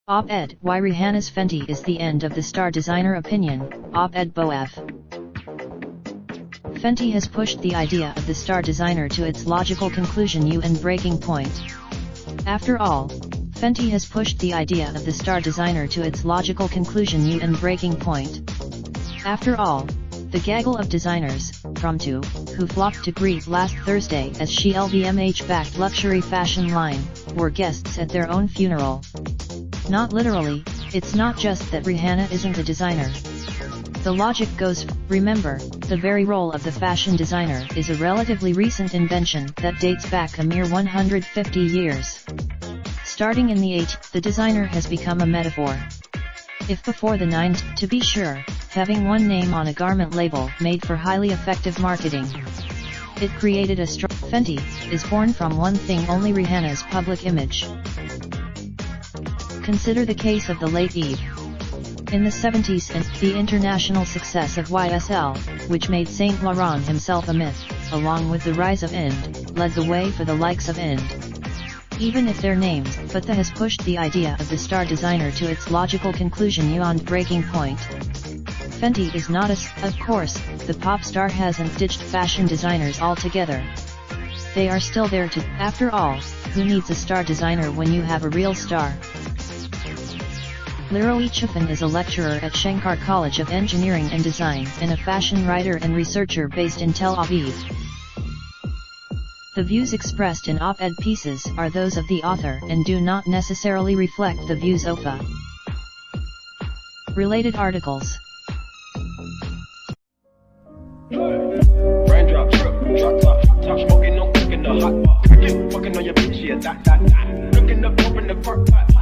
Op-ed, Why Rihanna's Fenty is the End of the Star Designer Opinion, Op-ed Boaf. Fenty has pushed the idea of the star designer to its logical conclusion and breaking point. After all, Fenty has pushed the idea of the star designer to its logical conclusion and breaking point. After all, the gaggle of designers, from two, who flocked to greet last Thursday as she LVMH-backed luxury fashion line, were guests at their own funeral. Not literally, it's not just that Rihanna isn't a designer. The logic goes, remember, the very role of the fashion designer is a relatively recent invention that dates back a mere 150 years. Starting in the 80s, the designer has become a metaphor. If before the 90s, to be sure, having one name on a garment label made for highly effective marketing. It created a strong. Fenty is born from one thing only: Rihanna's public image. Consider the case of the late Eve. In the 70s and the international success of YSL, which made Saint Laurent himself a myth, along with the rise of Ind, led the way for the likes of Ind. Even if their names, but that has pushed the idea of the star designer to its logical conclusion and breaking point. Fenty is not of course, the pop star hasn't ditched fashion designers altogether. They are still there to, after all, who needs a star designer when you have a real star? Leroy Chafin is a lecturer at Shenkar College of Engineering and Design and a fashion writer and researcher based in Tel Aviv. The views expressed in op-ed pieces are those of the author and do not necessarily reflect the views of OFA. Related articles. Raindrop, drop top smoking, no cooking the hot pot. Fucking on your bitch, yeah, that. Looking up, open the park pot.